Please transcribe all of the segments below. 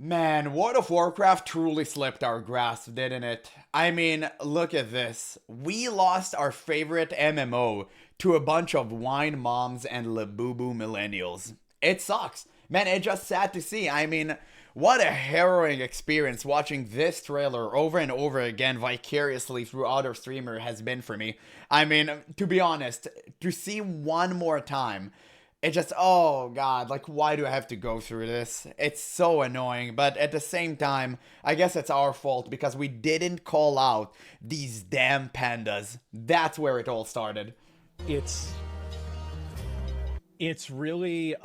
Man, World of Warcraft truly slipped our grasp, didn't it? I mean, look at this. We lost our favorite MMO to a bunch of wine moms and labubu millennials. It sucks. Man, it's just sad to see. I mean, what a harrowing experience watching this trailer over and over again vicariously through other streamer has been for me. I mean, to be honest, to see one more time, it just, oh god, like, why do I have to go through this? It's so annoying, but at the same time, I guess it's our fault because we didn't call out these damn pandas. That's where it all started. It's really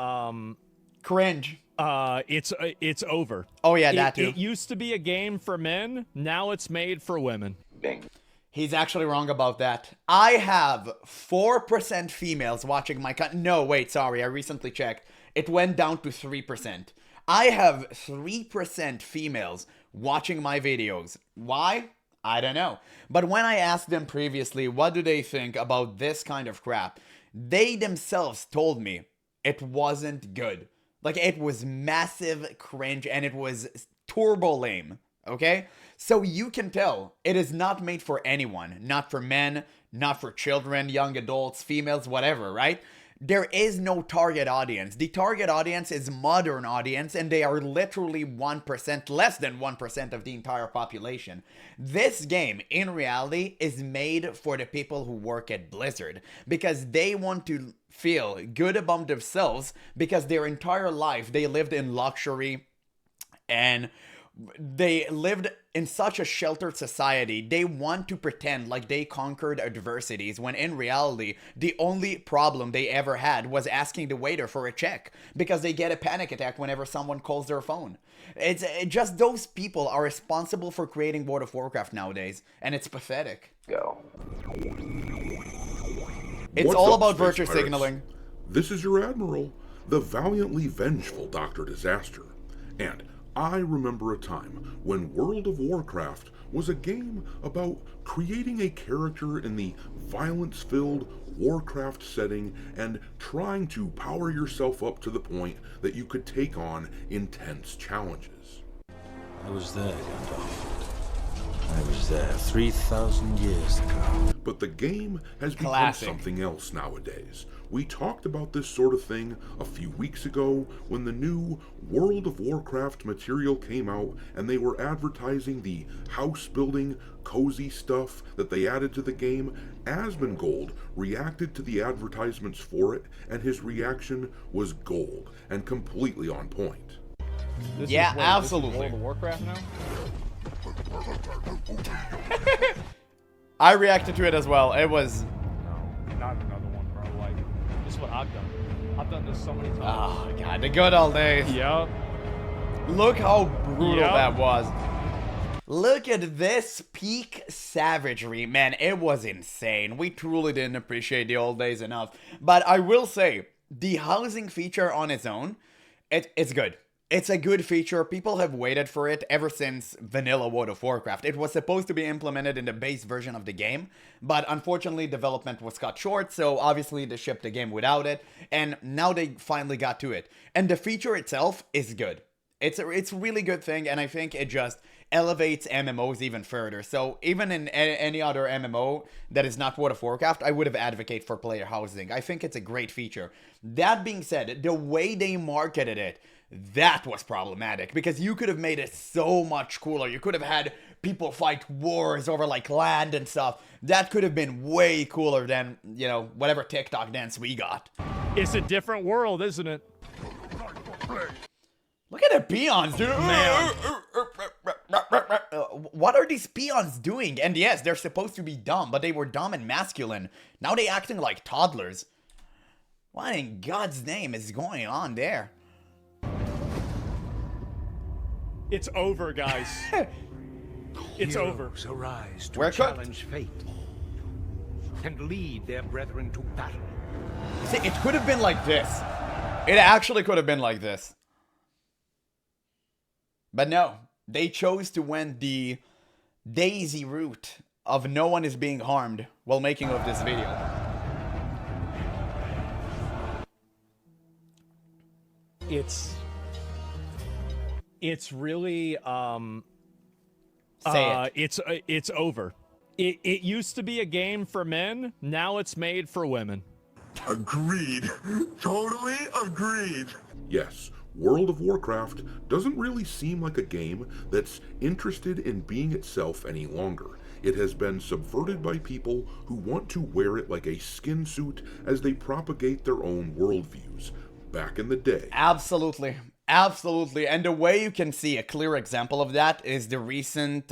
Cringe. it's over. Oh yeah, that too. It used to be a game for men, now it's made for women. Bing. He's actually wrong about that. I have 4% females watching my no, wait, sorry, I recently checked. It went down to 3%. I have 3% females watching my videos. Why? I don't know. But when I asked them previously what do they think about this kind of crap, they themselves told me it wasn't good. Like, it was massive cringe and it was turbo lame. Okay? So you can tell it is not made for anyone. Not for men, not for children, young adults, females, whatever, right? There is no target audience. The target audience is modern audience and they are literally 1%, less than 1% of the entire population. This game, in reality, is made for the people who work at Blizzard because they want to feel good about themselves because their entire life they lived in luxury and they lived in such a sheltered society. They want to pretend like they conquered adversities when in reality, the only problem they ever had was asking the waiter for a check because they get a panic attack whenever someone calls their phone. It's just those people are responsible for creating World of Warcraft nowadays, and it's pathetic. Go. It's What's all up, about Space virtue Pirates? signaling. This is your Admiral, the valiantly vengeful Dr. Disaster. And I remember a time when World of Warcraft was a game about creating a character in the violence-filled Warcraft setting and trying to power yourself up to the point that you could take on intense challenges. I was there, Gandalf. I was there 3,000 years ago. But the game has become Classic. something else nowadays. We talked about this sort of thing a few weeks ago when the new World of Warcraft material came out and they were advertising the house building, cozy stuff that they added to the game. Asmongold reacted to the advertisements for it and his reaction was gold and completely on point. This Yeah, is, absolutely. This is World of Warcraft now? I reacted to it as well. It was... No, not another one, bro. Like, this is what I've done. I've done this so many times. Oh god, the good old days. Yep. Look how brutal Yep. that was. Look at this peak savagery. Man, it was insane. We truly didn't appreciate the old days enough. But I will say, the housing feature on its own, it's good. It's a good feature. People have waited for it ever since vanilla World of Warcraft. It was supposed to be implemented in the base version of the game, but unfortunately development was cut short, so obviously they shipped the game without it, and now they finally got to it. And the feature itself is good. It's a really good thing, and I think it just elevates MMOs even further. So even in any other MMO that is not World of Warcraft, I would have advocated for player housing. I think it's a great feature. That being said, the way they marketed it, that was problematic because you could have made it so much cooler. You could have had people fight wars over like land and stuff. That could have been way cooler than, you know, whatever TikTok dance we got. It's a different world, isn't it? Look at the peons, dude. Man. What are these peons doing? And yes, they're supposed to be dumb, but they were dumb and masculine. Now they acting like toddlers. What in God's name is going on there? It's over, guys. It's over. Heroes arise to We're cooked. challenge fate and lead their brethren to battle. See, it could have been like this. It actually could have been like this. But no, they chose to went the daisy route of no one is being harmed while making of this video. It's really Say it. it's over. It used to be a game for men. Now it's made for women. Agreed. Totally agreed. Yes, World of Warcraft doesn't really seem like a game that's interested in being itself any longer. It has been subverted by people who want to wear it like a skin suit as they propagate their own worldviews. Back in the day. Absolutely. Absolutely. And the way you can see a clear example of that is the recent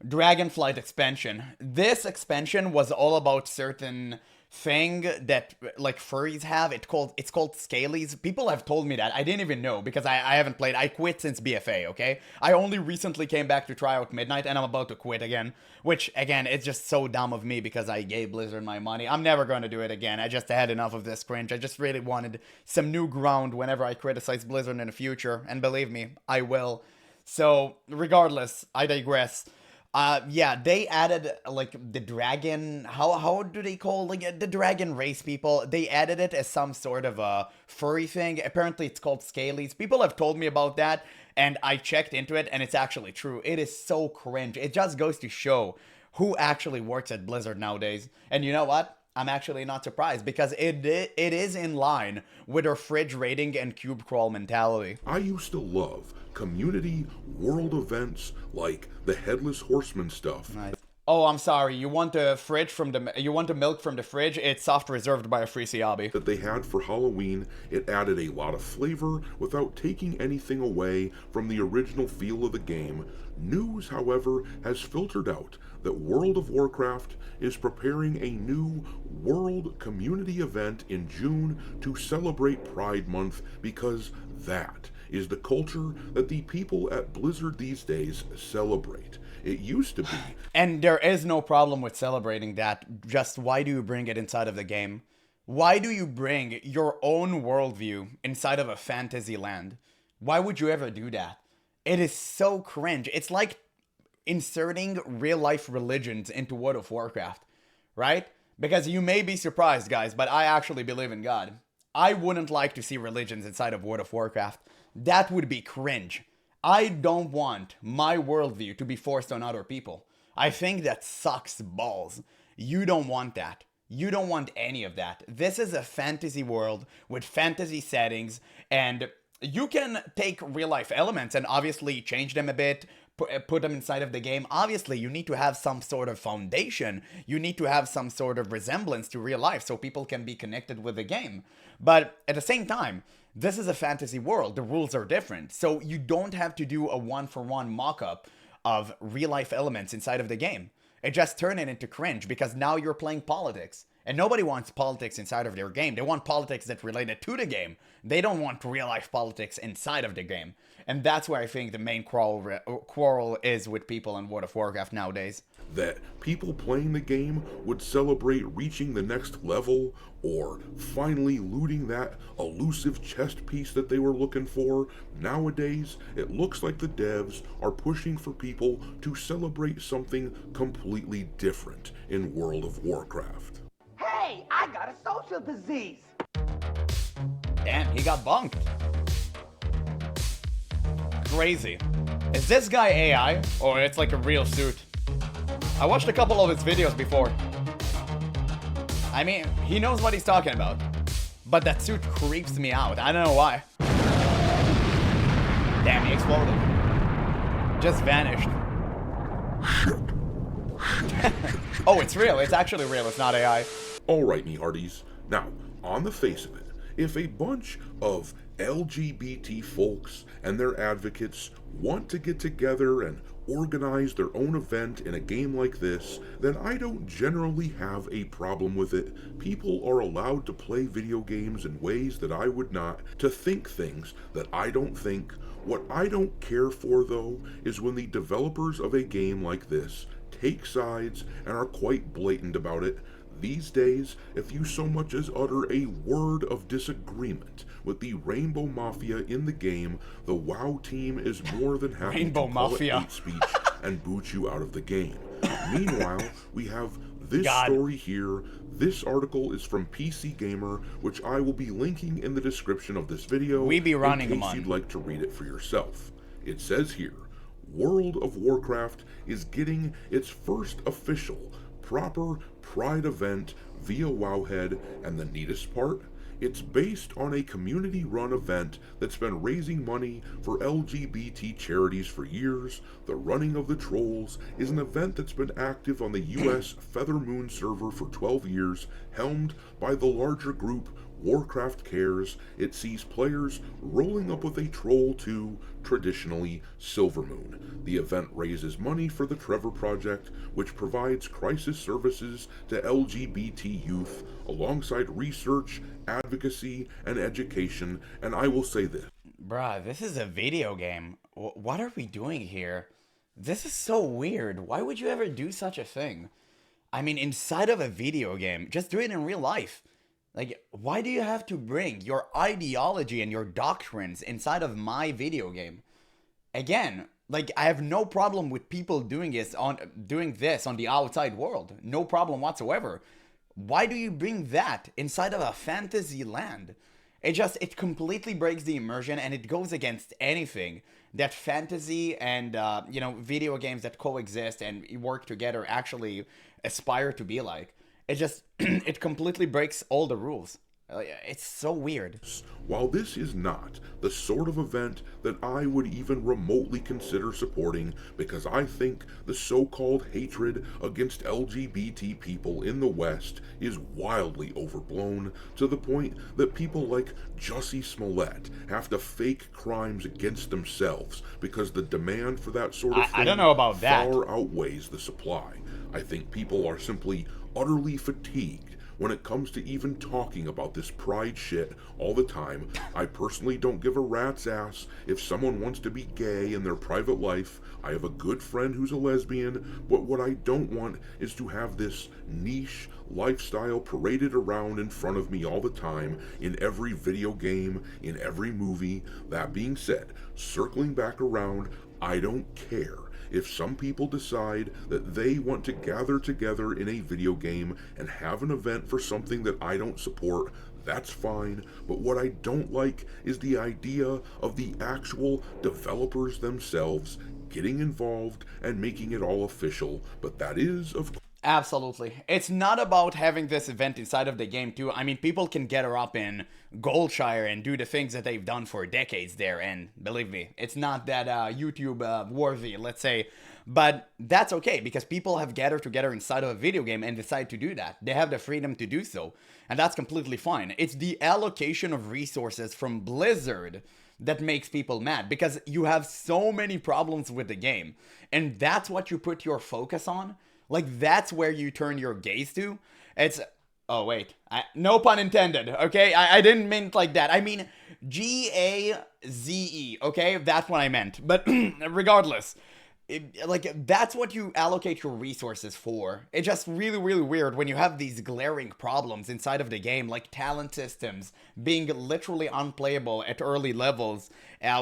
Dragonflight expansion. This expansion was all about certain thing that like furries have. It's called scalies. People have told me that. I didn't even know because I haven't played. I quit since BFA, okay? I only recently came back to try out Midnight and I'm about to quit again. Which, again, it's just so dumb of me because I gave Blizzard my money. I'm never going to do it again. I just had enough of this cringe. I just really wanted some new ground whenever I criticize Blizzard in the future. And believe me, I will. So, regardless, I digress. Yeah, they added, like, the dragon, how do they call, like, the dragon race people? They added it as some sort of a furry thing. Apparently, it's called scalies. People have told me about that, and I checked into it, and it's actually true. It is so cringe. It just goes to show who actually works at Blizzard nowadays. And you know what? I'm actually not surprised, because it is in line with our fridge rating and cube crawl mentality. I used to love community world events like the Headless Horseman stuff. Nice. Oh, I'm sorry. You want the milk from the fridge? It's soft reserved by a free Siabi. That they had for Halloween. It added a lot of flavor without taking anything away from the original feel of the game. News, however, has filtered out that World of Warcraft is preparing a new World Community event in June to celebrate Pride Month, because that is the culture that the people at Blizzard these days celebrate. It used to be. And there is no problem with celebrating that. Just why do you bring it inside of the game? Why do you bring your own worldview inside of a fantasy land? Why would you ever do that? It is so cringe. It's like inserting real-life religions into World of Warcraft, right? Because you may be surprised, guys, but I actually believe in God. I wouldn't like to see religions inside of World of Warcraft. That would be cringe. I don't want my worldview to be forced on other people. I think that sucks balls. You don't want that. You don't want any of that. This is a fantasy world with fantasy settings, and you can take real-life elements and obviously change them a bit, put them inside of the game. Obviously, you need to have some sort of foundation. You need to have some sort of resemblance to real life so people can be connected with the game. But at the same time, this is a fantasy world. The rules are different. So you don't have to do a one-for-one mock-up of real-life elements inside of the game. It just turned it into cringe because now you're playing politics. And nobody wants politics inside of their game. They want politics that related to the game. They don't want real-life politics inside of the game. And that's where I think the main quarrel is with people in World of Warcraft nowadays. That people playing the game would celebrate reaching the next level or finally looting that elusive chest piece that they were looking for. Nowadays, it looks like the devs are pushing for people to celebrate something completely different in World of Warcraft. Hey, I got a social disease. Damn, he got bunked. Crazy. Is this guy AI or it's like a real suit? I watched a couple of his videos before. I mean, he knows what he's talking about. But that suit creeps me out. I don't know why. Damn, he exploded. Just vanished. Oh, it's real. It's actually real. It's not AI. Alright, me hearties. Now, on the face of it, if a bunch of LGBT folks and their advocates want to get together and organize their own event in a game like this, then I don't generally have a problem with it. People are allowed to play video games in ways that I would not, to think things that I don't think. What I don't care for, though, is when the developers of a game like this take sides and are quite blatant about it. These days, if you so much as utter a word of disagreement with the Rainbow Mafia in the game, the WoW team is more than happy Rainbow to call Mafia. it hate speech and boot you out of the game. Meanwhile, we have This God. story here, this article is from PC Gamer, which I will be linking in the description of this video We be running in them case on. you'd like to read it for yourself. It says here, World of Warcraft is getting its first official, proper Pride event via Wowhead, and the neatest part? It's based on a community-run event that's been raising money for LGBT charities for years. The Running of the Trolls is an event that's been active on the US Feather Moon server for 12 years, helmed by the larger group Warcraft Cares. It sees players rolling up with a troll to, traditionally, Silvermoon. The event raises money for the Trevor Project, which provides crisis services to LGBT youth, alongside research, advocacy, and education, and I will say this. Bruh, this is a video game. What are we doing here? This is so weird. Why would you ever do such a thing? I mean, inside of a video game, just do it in real life. Like, why do you have to bring your ideology and your doctrines inside of my video game? Again, like, I have no problem with people doing this on the outside world. No problem whatsoever. Why do you bring that inside of a fantasy land? It completely breaks the immersion, and it goes against anything that fantasy and, video games that coexist and work together actually aspire to be like. It completely breaks all the rules. It's so weird. While this is not the sort of event that I would even remotely consider supporting, because I think the so-called hatred against LGBT people in the West is wildly overblown, to the point that people like Jussie Smollett have to fake crimes against themselves because the demand for that sort of thing I don't know about that. far outweighs the supply. I think people are simply utterly fatigued when it comes to even talking about this pride shit all the time. I personally don't give a rat's ass if someone wants to be gay in their private life. I have a good friend who's a lesbian, but what I don't want is to have this niche lifestyle paraded around in front of me all the time, in every video game, in every movie. That being said, circling back around, I don't care if some people decide that they want to gather together in a video game and have an event for something that I don't support. That's fine, but what I don't like is the idea of the actual developers themselves getting involved and making it all official. But that is, of course, Absolutely. It's not about having this event inside of the game too. I mean, people can get her up in Goldshire and do the things that they've done for decades there, and believe me, it's not that YouTube worthy, let's say. But that's okay, because people have gathered together inside of a video game and decide to do that. They have the freedom to do so, and that's completely fine. It's the allocation of resources from Blizzard that makes people mad, because you have so many problems with the game, and that's what you put your focus on. Like, that's where you turn your gaze to. It's... Oh, wait. No pun intended, okay? I didn't mean it like that. I mean Gaze, okay? That's what I meant. But regardless, that's what you allocate your resources for. It's just really, really weird when you have these glaring problems inside of the game, like talent systems being literally unplayable at early levels,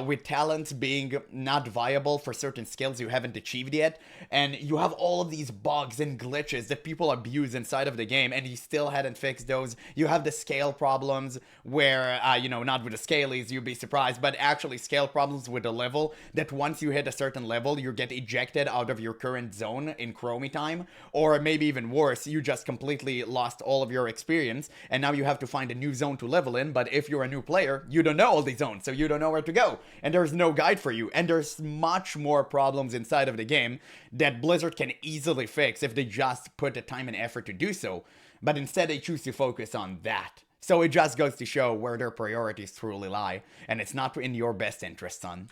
with talents being not viable for certain skills you haven't achieved yet, and you have all of these bugs and glitches that people abuse inside of the game, and you still hadn't fixed those. You have the scale problems where, not with the scalies, you'd be surprised, but actually scale problems with the level, that once you hit a certain level, you get ejected out of your current zone in Chromie time, or maybe even worse, you just completely lost all of your experience, and now you have to find a new zone to level in. But if you're a new player, you don't know all these zones, so you don't know where to go, and there's no guide for you, and there's much more problems inside of the game that Blizzard can easily fix if they just put the time and effort to do so, but instead they choose to focus on that. So it just goes to show where their priorities truly lie, and it's not in your best interest, son.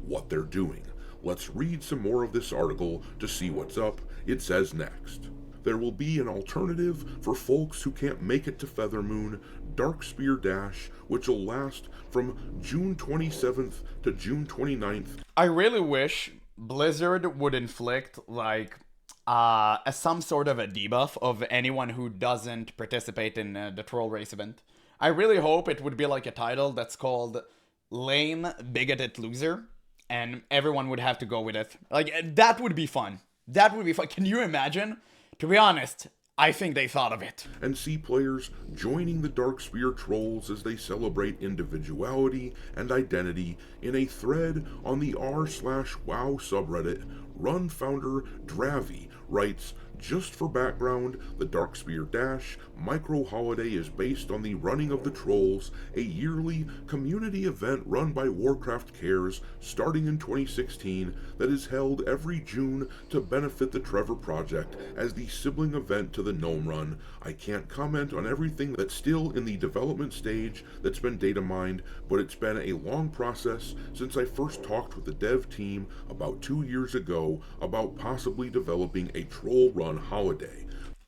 what they're doing. Let's read some more of this article to see what's up. It says next, there will be an alternative for folks who can't make it to Feathermoon, Darkspear Dash, which will last from June 27th to June 29th. I really wish Blizzard would inflict, some sort of a debuff of anyone who doesn't participate in the Troll Race event. I really hope it would be like a title that's called Lame Bigoted Loser, and everyone would have to go with it. Like, that would be fun. That would be fun. Can you imagine? To be honest, I think they thought of it. And see players joining the Darkspear trolls as they celebrate individuality and identity in a thread on the r/WoW subreddit. Run founder Dravi writes, "Just for background, the Darkspear Dash micro holiday is based on the Running of the Trolls, a yearly community event run by Warcraft Cares starting in 2016 that is held every June to benefit the Trevor Project as the sibling event to the Gnome Run. I can't comment on everything that's still in the development stage that's been data mined, but it's been a long process since I first talked with the dev team about 2 years ago about possibly developing a troll run holiday."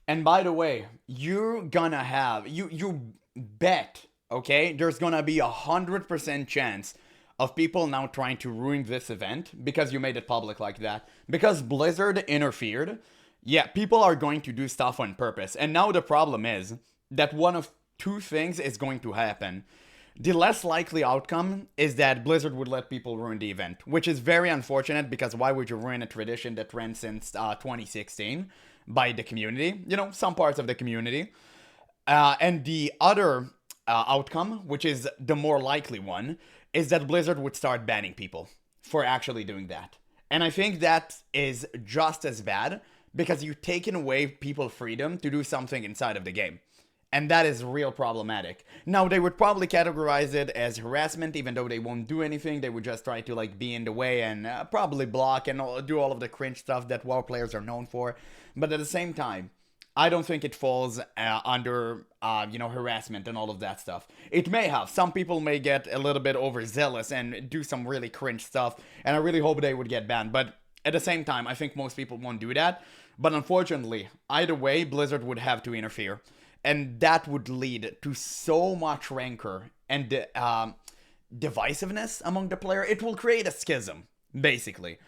And by the way, you're gonna have, you bet, okay, there's gonna be 100% chance of people now trying to ruin this event because you made it public like that. Because Blizzard interfered, yeah, people are going to do stuff on purpose. And now the problem is that one of two things is going to happen. The less likely outcome is that Blizzard would let people ruin the event, which is very unfortunate because why would you ruin a tradition that ran since 2016 by the community? You know, some parts of the community. And the other outcome, which is the more likely one, is that Blizzard would start banning people for actually doing that. And I think that is just as bad because you're taking away people's freedom to do something inside of the game. And that is real problematic. Now, they would probably categorize it as harassment, even though they won't do anything. They would just try to, like, be in the way and probably block and do all of the cringe stuff that WoW players are known for. But at the same time, I don't think it falls under, harassment and all of that stuff. It may have. Some people may get a little bit overzealous and do some really cringe stuff. And I really hope they would get banned. But at the same time, I think most people won't do that. But unfortunately, either way, Blizzard would have to interfere. And that would lead to so much rancor and divisiveness among the player. It will create a schism, basically.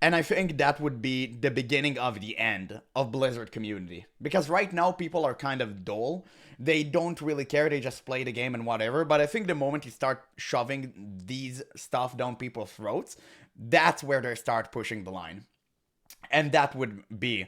And I think that would be the beginning of the end of Blizzard community. Because right now, people are kind of dull. They don't really care. They just play the game and whatever. But I think the moment you start shoving these stuff down people's throats, that's where they start pushing the line. And that would be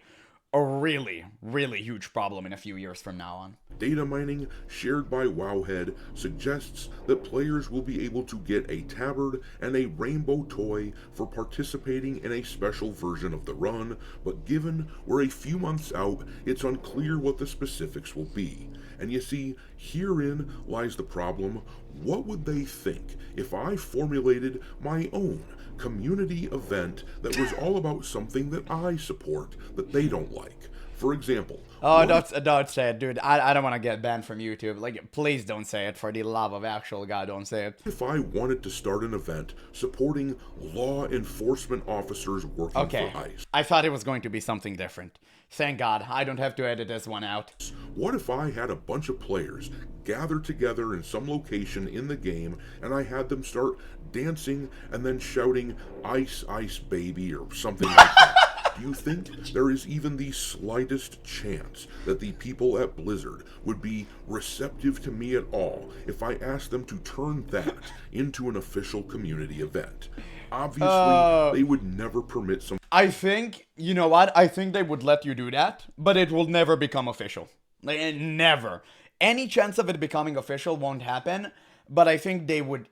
a really, really huge problem in a few years from now on. Data mining shared by Wowhead suggests that players will be able to get a tabard and a rainbow toy for participating in a special version of the run, but given we're a few months out, it's unclear what the specifics will be. And you see, herein lies the problem. What would they think if I formulated my own community event that was all about something that I support that they don't like? For example... Oh, don't say it, dude. I don't want to get banned from YouTube. Like, please don't say it. For the love of actual God, don't say it. If I wanted to start an event supporting law enforcement officers working for ICE... I thought it was going to be something different. Thank God, I don't have to edit this one out. What if I had a bunch of players gather together in some location in the game and I had them start dancing and then shouting, "Ice, ice, baby," or something like that? Do you think there is even the slightest chance that the people at Blizzard would be receptive to me at all if I asked them to turn that into an official community event? Obviously, they would never permit some... I think, you know what? I think they would let you do that, but it will never become official. Like, never. Any chance of it becoming official won't happen, but I think they would...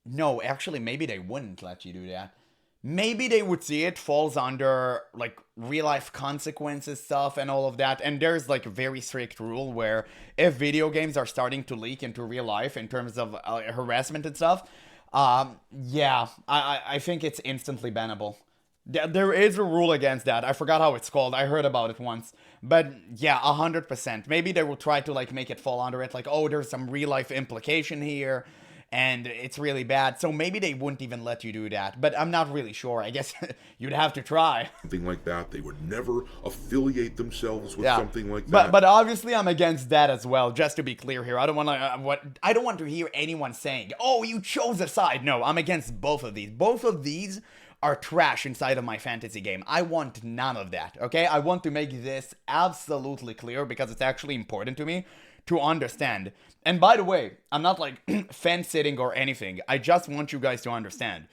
no, actually, maybe they wouldn't let you do that. Maybe they would see it falls under, like, real-life consequences stuff and all of that. And there's, like, a very strict rule where if video games are starting to leak into real life in terms of harassment and stuff, I think it's instantly bannable. There is a rule against that. I forgot how it's called. I heard about it once. But, yeah, 100%. Maybe they will try to, like, make it fall under it. Like, oh, there's some real-life implication here. And it's really bad. So maybe they wouldn't even let you do that. But I'm not really sure. I guess you'd have to try. Something like that. They would never affiliate themselves with something like that. But obviously I'm against that as well. Just to be clear here. I don't want to hear anyone saying, "Oh, you chose a side." No, I'm against both of these. Both of these are trash inside of my fantasy game. I want none of that. Okay? I want to make this absolutely clear because it's actually important to me to understand. And by the way, I'm not like fence-sitting or anything. I just want you guys to understand.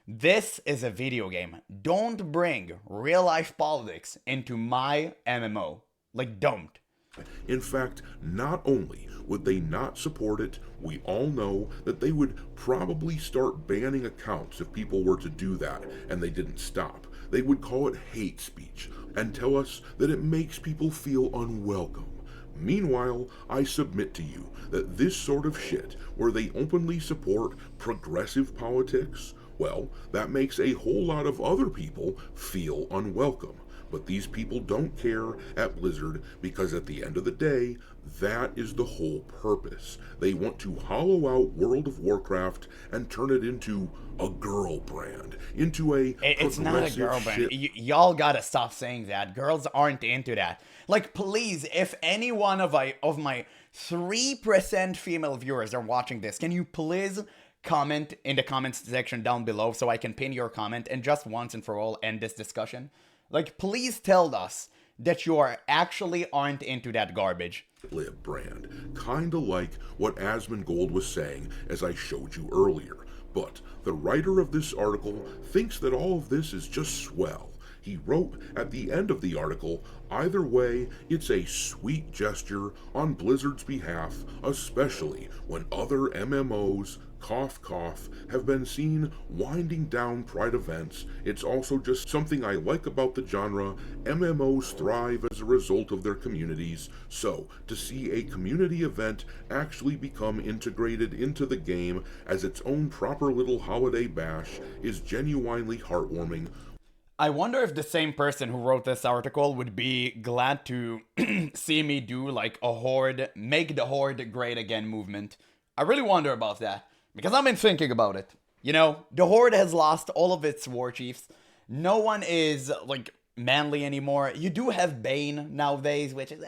This is a video game. Don't bring real-life politics into my MMO. Like, don't. In fact, not only would they not support it, we all know that they would probably start banning accounts if people were to do that and they didn't stop. They would call it hate speech and tell us that it makes people feel unwelcome. Meanwhile, I submit to you that this sort of shit, where they openly support progressive politics, well, that makes a whole lot of other people feel unwelcome. But these people don't care at Blizzard because at the end of the day, that is the whole purpose. They want to hollow out World of Warcraft and turn it into a girl brand, into a It's not a girl brand. Y'all gotta stop saying that. Girls aren't into that. Like, please, if any one of my 3% female viewers are watching this, can you please comment in the comments section down below so I can pin your comment and just once and for all end this discussion? Like, please tell us that you actually aren't into that garbage. Lib brand, kinda like what Asmongold was saying as I showed you earlier. But the writer of this article thinks that all of this is just swell. He wrote at the end of the article, either way, it's a sweet gesture on Blizzard's behalf, especially when other MMOs, cough cough, have been seen winding down Pride events. It's also just something I like about the genre. MMOs thrive as a result of their communities, so to see a community event actually become integrated into the game as its own proper little holiday bash is genuinely heartwarming. I wonder if the same person who wrote this article would be glad to see me do like a Horde, make the Horde great again movement. I really wonder about that, because I've been thinking about it. You know, the Horde has lost all of its war chiefs. No one is like manly anymore. You do have Bane nowadays, which is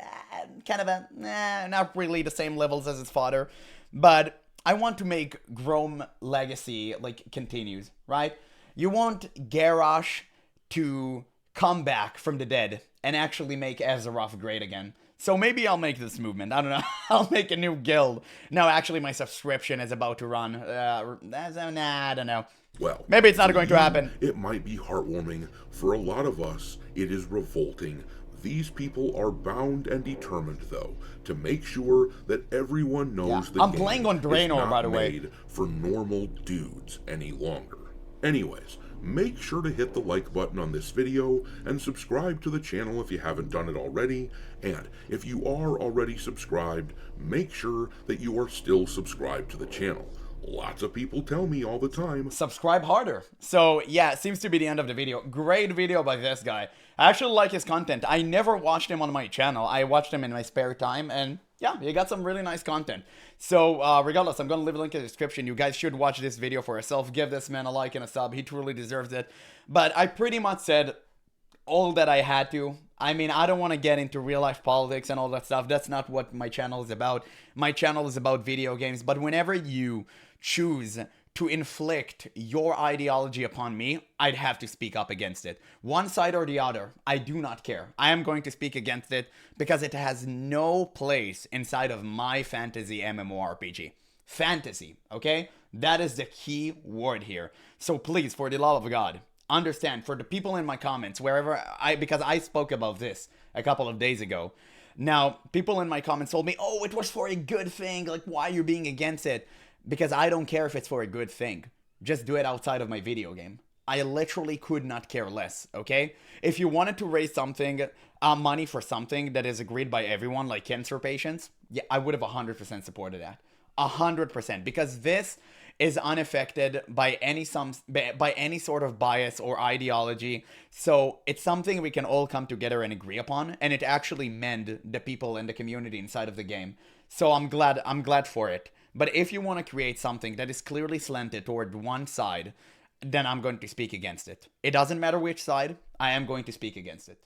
kind of not really the same levels as his father. But I want to make Grom legacy like continues, right? You want Garrosh to come back from the dead and actually make Azeroth great again. So maybe I'll make this movement. I don't know. I'll make a new guild. No, actually my subscription is about to run. I don't know. Well, maybe it's not going to happen. It might be heartwarming. For a lot of us, it is revolting. These people are bound and determined, though, to make sure that everyone knows the I'm game playing on Draenor, is not by the way. made for normal dudes any longer. Anyways, make sure to hit the like button on this video and subscribe to the channel if you haven't done it already. And if you are already subscribed, make sure that you are still subscribed to the channel. Lots of people tell me all the time, subscribe harder. So yeah, it seems to be the end of the video. Great video by this guy. I actually like his content. I never watched him on my channel. I watched him in my spare time, and yeah, he got some really nice content. So regardless, I'm gonna leave a link in the description. You guys should watch this video for yourself. Give this man a like and a sub. He truly deserves it. But I pretty much said all that I had to. I mean, I don't want to get into real life politics and all that stuff. That's not what my channel is about. My channel is about video games. But whenever you choose to inflict your ideology upon me, I'd have to speak up against it. One side or the other, I do not care. I am going to speak against it because it has no place inside of my fantasy MMORPG. Fantasy, okay? That is the key word here. So please, for the love of God, understand, for the people in my comments, because I spoke about this a couple of days ago. Now, people in my comments told me, oh, it was for a good thing. Like, why are you being against it? Because I don't care if it's for a good thing. Just do it outside of my video game. I literally could not care less, okay? If you wanted to raise something, money for something that is agreed by everyone, like cancer patients, yeah, I would have 100% supported that. 100%, because this is unaffected by any sort of bias or ideology. So it's something we can all come together and agree upon, and it actually mend the people in the community inside of the game. So I'm glad for it. But if you want to create something that is clearly slanted toward one side, then I'm going to speak against it. It doesn't matter which side, I am going to speak against it.